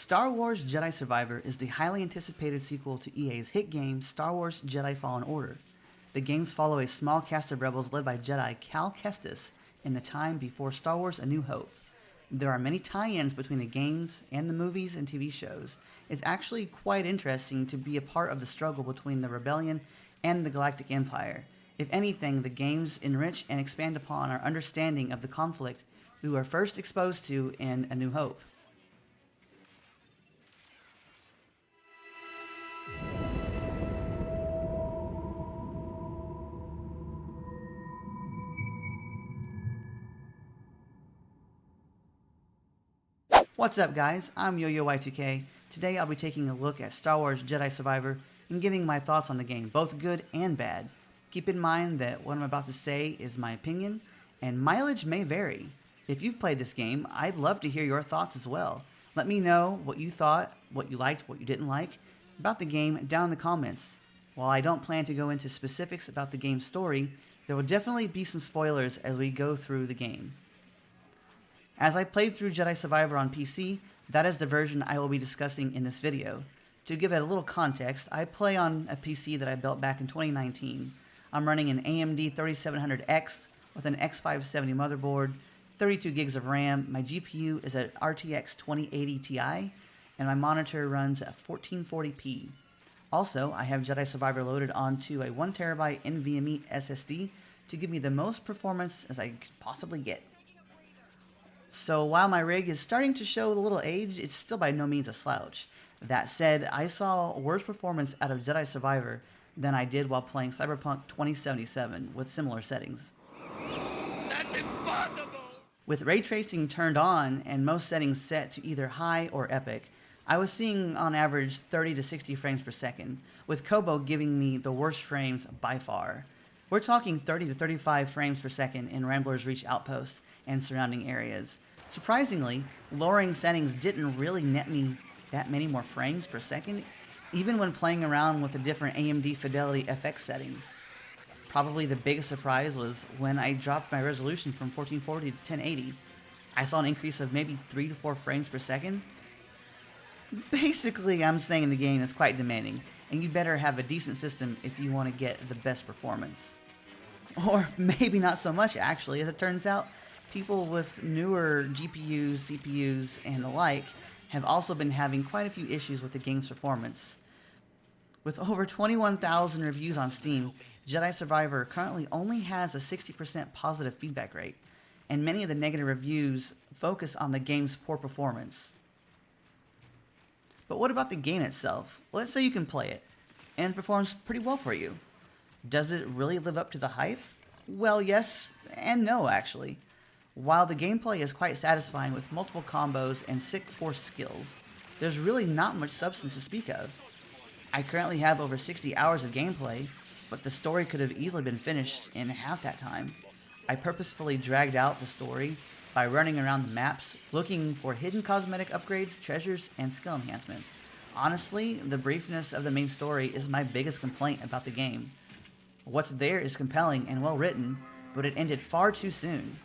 Star Wars Jedi Survivor is the highly anticipated sequel to EA's hit game Star Wars Jedi Fallen Order. The games follow a small cast of rebels led by Jedi Cal Kestis in the time before Star Wars A New Hope. There are many tie-ins between the games and the movies and TV shows. It's actually quite interesting to be a part of the struggle between the Rebellion and the Galactic Empire. If anything, the games enrich and expand upon our understanding of the conflict we were first exposed to in A New Hope. What's up guys, I'm YoYoY2K. Today I'll be taking a look at Star Wars Jedi Survivor and giving my thoughts on the game, both good and bad. Keep in mind that what I'm about to say is my opinion, and mileage may vary. If you've played this game, I'd love to hear your thoughts as well. Let me know what you thought, what you liked, what you didn't like about the game down in the comments. While I don't plan to go into specifics about the game's story, there will definitely be some spoilers as we go through the game. As I played through Jedi Survivor on PC, that is the version I will be discussing in this video. To give it a little context, I play on a PC that I built back in 2019. I'm running an AMD 3700X with an X570 motherboard, 32 gigs of RAM, my GPU is at RTX 2080 Ti, and my monitor runs at 1440p. Also, I have Jedi Survivor loaded onto a 1TB NVMe SSD to give me the most performance as I could possibly get. So while my rig is starting to show a little age, it's still by no means a slouch. That said, I saw worse performance out of Jedi Survivor than I did while playing Cyberpunk 2077 with similar settings. That's impossible! With ray tracing turned on and most settings set to either high or epic, I was seeing on average 30 to 60 frames per second, with Kobo giving me the worst frames by far. We're talking 30 to 35 frames per second in Rambler's Reach Outpost and surrounding areas. Surprisingly, lowering settings didn't really net me that many more frames per second, even when playing around with the different AMD Fidelity FX settings. Probably the biggest surprise was when I dropped my resolution from 1440 to 1080. I saw an increase of maybe 3 to 4 frames per second. Basically, I'm saying the game is quite demanding, and you better have a decent system if you want to get the best performance. Or maybe not so much actually, as it turns out, people with newer GPUs, CPUs, and the like have also been having quite a few issues with the game's performance. With over 21,000 reviews on Steam, Jedi Survivor currently only has a 60% positive feedback rate, and many of the negative reviews focus on the game's poor performance. But what about the game itself? Let's say you can play it, and it performs pretty well for you. Does it really live up to the hype? Well, yes and no, actually. While the gameplay is quite satisfying with multiple combos and sick force skills, there's really not much substance to speak of. I currently have over 60 hours of gameplay, but the story could have easily been finished in half that time. I purposefully dragged out the story by running around the maps, looking for hidden cosmetic upgrades, treasures, and skill enhancements. Honestly, the briefness of the main story is my biggest complaint about the game. What's there is compelling and well written, but it ended far too soon.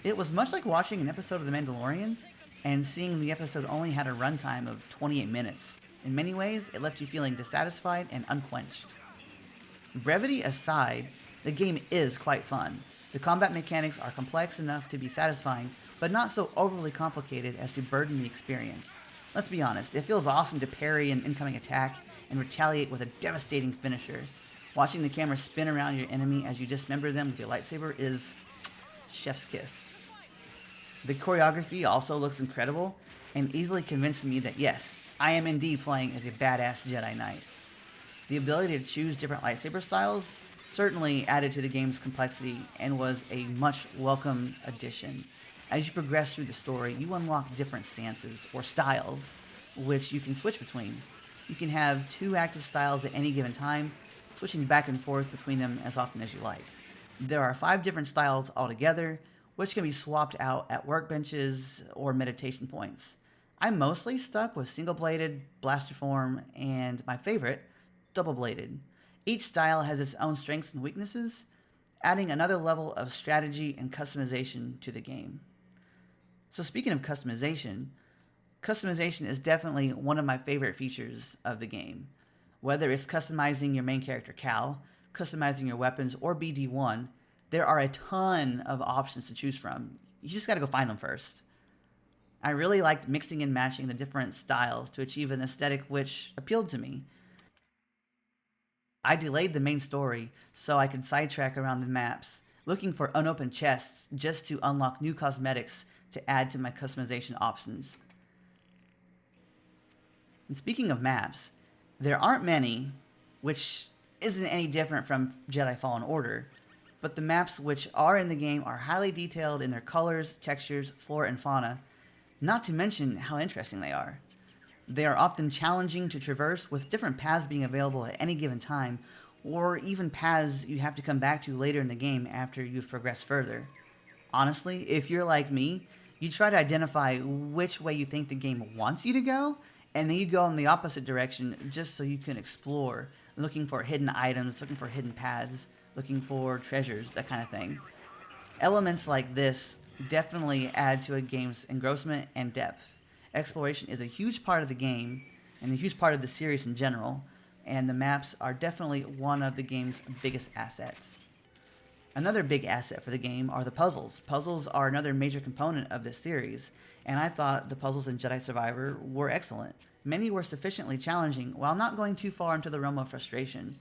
It was much like watching an episode of The Mandalorian and seeing the episode only had a runtime of 28 minutes. In many ways, it left you feeling dissatisfied and unquenched. Brevity aside, the game is quite fun. The combat mechanics are complex enough to be satisfying, but not so overly complicated as to burden the experience. Let's be honest, it feels awesome to parry an incoming attack and retaliate with a devastating finisher. Watching the camera spin around your enemy as you dismember them with your lightsaber is chef's kiss. The choreography also looks incredible and easily convinced me that yes, I am indeed playing as a badass Jedi Knight. The ability to choose different lightsaber styles certainly added to the game's complexity and was a much welcome addition. As you progress through the story, you unlock different stances or styles, which you can switch between. You can have 2 active styles at any given time, switching back and forth between them as often as you like. There are 5 different styles altogether, which can be swapped out at workbenches or meditation points. I'm mostly stuck with single-bladed, blaster form, and my favorite, double-bladed. Each style has its own strengths and weaknesses, adding another level of strategy and customization to the game. So speaking of customization, Customization is definitely one of my favorite features of the game. Whether it's customizing your main character Cal, customizing your weapons, or BD1, there are a ton of options to choose from. You just gotta go find them first. I really liked mixing and matching the different styles to achieve an aesthetic which appealed to me. I delayed the main story so I could sidetrack around the maps, looking for unopened chests just to unlock new cosmetics to add to my customization options. And speaking of maps, there aren't many, which isn't any different from Jedi Fallen Order, but the maps which are in the game are highly detailed in their colors, textures, flora, and fauna, not to mention how interesting they are. They are often challenging to traverse, with different paths being available at any given time, or even paths you have to come back to later in the game after you've progressed further. Honestly, if you're like me, you try to identify which way you think the game wants you to go, and then you go in the opposite direction just so you can explore, looking for hidden items, looking for hidden paths, looking for treasures, that kind of thing. Elements like this definitely add to a game's engrossment and depth. Exploration is a huge part of the game, and a huge part of the series in general, and the maps are definitely one of the game's biggest assets. Another big asset for the game are the puzzles. Puzzles are another major component of this series, and I thought the puzzles in Jedi Survivor were excellent. Many were sufficiently challenging while not going too far into the realm of frustration.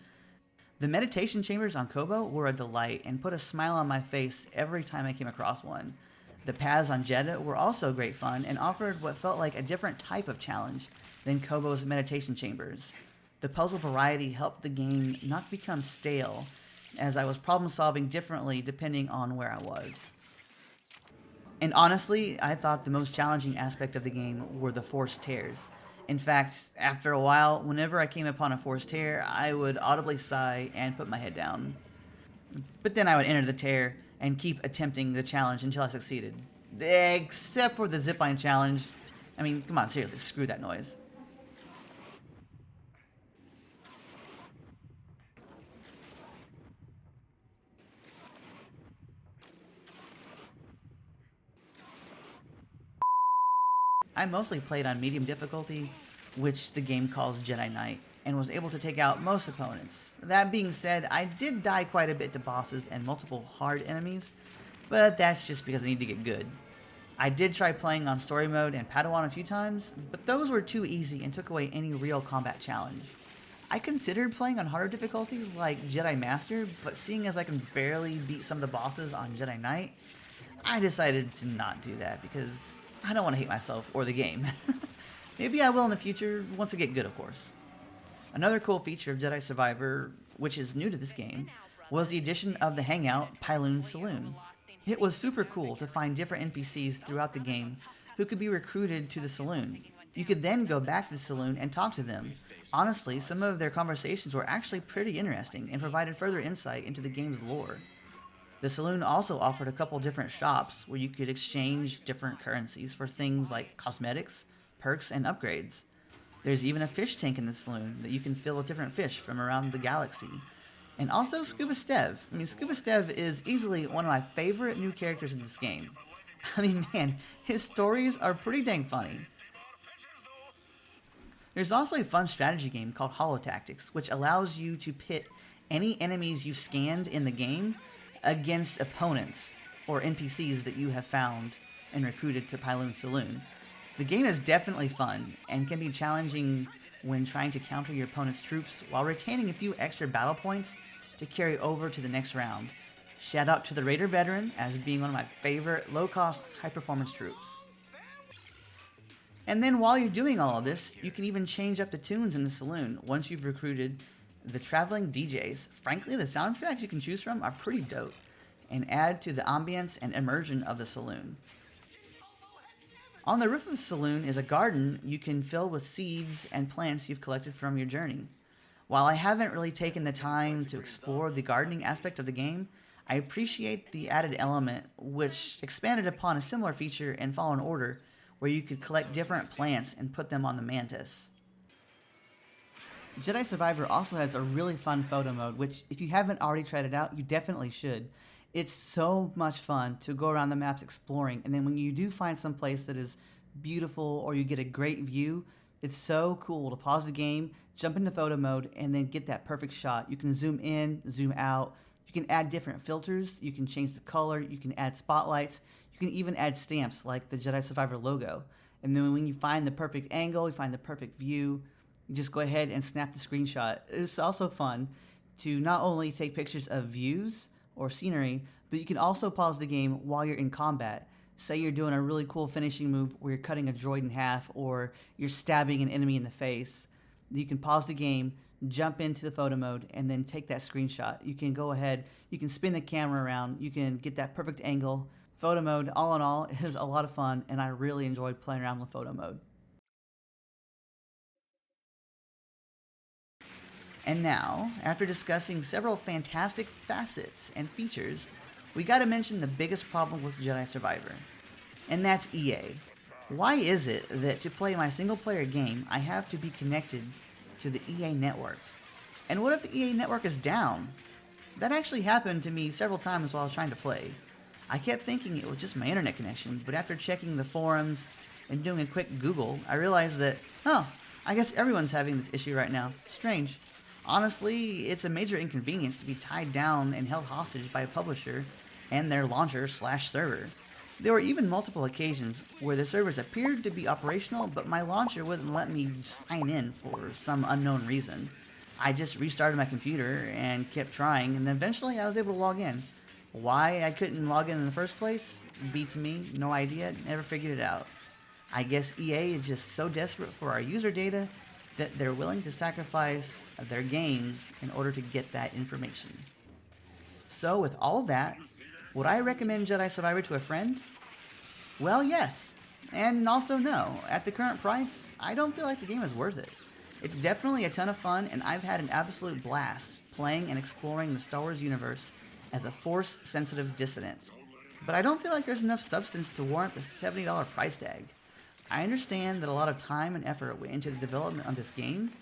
The meditation chambers on Kobo were a delight and put a smile on my face every time I came across one. The paths on Jeddah were also great fun and offered what felt like a different type of challenge than Kobo's meditation chambers. The puzzle variety helped the game not become stale, as I was problem solving differently depending on where I was. And honestly, I thought the most challenging aspect of the game were the forced tears. In fact, after a while, whenever I came upon a forced tear, I would audibly sigh and put my head down. But then I would enter the tear and keep attempting the challenge until I succeeded. Except for the zipline challenge. I mean, come on, seriously, screw that noise. I mostly played on medium difficulty, which the game calls Jedi Knight, and was able to take out most opponents. That being said, I did die quite a bit to bosses and multiple hard enemies, but that's just because I need to get good. I did try playing on story mode and Padawan a few times, but those were too easy and took away any real combat challenge. I considered playing on harder difficulties like Jedi Master, but seeing as I can barely beat some of the bosses on Jedi Knight, I decided to not do that because I don't want to hate myself or the game. Maybe I will in the future, once I get good, of course. Another cool feature of Jedi Survivor, which is new to this game, was the addition of the Hangout Pyloon Saloon. It was super cool to find different NPCs throughout the game who could be recruited to the saloon. You could then go back to the saloon and talk to them. Honestly, some of their conversations were actually pretty interesting and provided further insight into the game's lore. The saloon also offered a couple different shops where you could exchange different currencies for things like cosmetics, perks, and upgrades. There's even a fish tank in the saloon that you can fill with different fish from around the galaxy. And also Scuba Stev. Scuba Stev is easily one of my favorite new characters in this game. Man, his stories are pretty dang funny. There's also a fun strategy game called Holotactics, which allows you to pit any enemies you've scanned in the game against opponents or NPCs that you have found and recruited to Pyloon Saloon. The game is definitely fun and can be challenging when trying to counter your opponent's troops while retaining a few extra battle points to carry over to the next round. Shout out to the Raider Veteran as being one of my favorite low-cost, high-performance troops. And then while you're doing all of this, you can even change up the tunes in the saloon once you've recruited the traveling DJs. Frankly, the soundtracks you can choose from are pretty dope and add to the ambience and immersion of the saloon. On the roof of the saloon is a garden you can fill with seeds and plants you've collected from your journey. While I haven't really taken the time to explore the gardening aspect of the game, I appreciate the added element which expanded upon a similar feature in Fallen Order where you could collect different plants and put them on the mantis. Jedi Survivor also has a really fun photo mode, which if you haven't already tried it out, you definitely should. It's so much fun to go around the maps exploring, and then when you do find some place that is beautiful or you get a great view, it's so cool to pause the game, jump into photo mode, and then get that perfect shot. You can zoom in, zoom out, you can add different filters, you can change the color, you can add spotlights, you can even add stamps like the Jedi Survivor logo. And then when you find the perfect angle, you find the perfect view, you just go ahead and snap the screenshot. It's also fun to not only take pictures of views or scenery, but you can also pause the game while you're in combat. Say you're doing a really cool finishing move where you're cutting a droid in half or you're stabbing an enemy in the face. You can pause the game, jump into the photo mode, and then take that screenshot. You can go ahead, you can spin the camera around, you can get that perfect angle. Photo mode, all in all, is a lot of fun, and I really enjoyed playing around with photo mode. And now, after discussing several fantastic facets and features, we gotta mention the biggest problem with Jedi Survivor, and that's EA. Why is it that to play my single player game, I have to be connected to the EA network? And what if the EA network is down? That actually happened to me several times while I was trying to play. I kept thinking it was just my internet connection, but after checking the forums and doing a quick Google, I realized that, I guess everyone's having this issue right now. Strange. Honestly, it's a major inconvenience to be tied down and held hostage by a publisher and their launcher/server. There were even multiple occasions where the servers appeared to be operational, but my launcher wouldn't let me sign in for some unknown reason. I just restarted my computer and kept trying, and eventually I was able to log in. Why I couldn't log in the first place beats me, no idea, never figured it out. I guess EA is just so desperate for our user data that they're willing to sacrifice their games in order to get that information. So with all of that, would I recommend Jedi Survivor to a friend? Well, yes, and also no. At the current price, I don't feel like the game is worth it. It's definitely a ton of fun, and I've had an absolute blast playing and exploring the Star Wars universe as a Force-sensitive dissident. But I don't feel like there's enough substance to warrant the $70 price tag. I understand that a lot of time and effort went into the development of this game,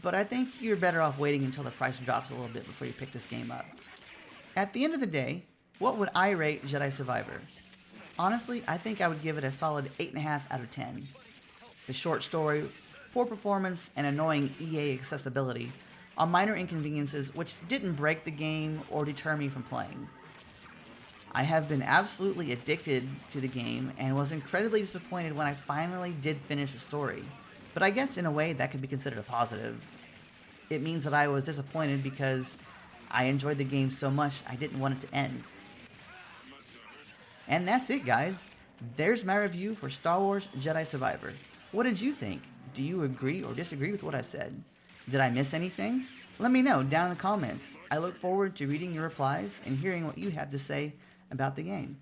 but I think you're better off waiting until the price drops a little bit before you pick this game up. At the end of the day, what would I rate Jedi Survivor? Honestly, I think I would give it a solid 8.5 out of 10. The short story, poor performance, and annoying EA accessibility are minor inconveniences which didn't break the game or deter me from playing. I have been absolutely addicted to the game and was incredibly disappointed when I finally did finish the story. But I guess in a way that could be considered a positive. It means that I was disappointed because I enjoyed the game so much I didn't want it to end. And that's it, guys. There's my review for Star Wars Jedi Survivor. What did you think? Do you agree or disagree with what I said? Did I miss anything? Let me know down in the comments. I look forward to reading your replies and hearing what you have to say about the game.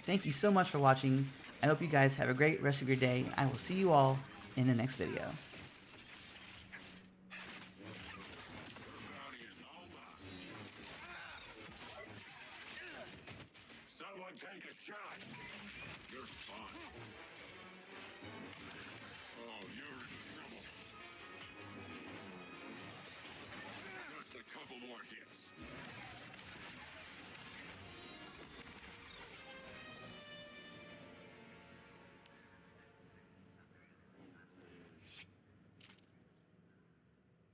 Thank you so much for watching. I hope you guys have a great rest of your day. I will see you all in the next video. Someone take a shot. You're fine. Oh, you're in trouble. Just a couple more hits.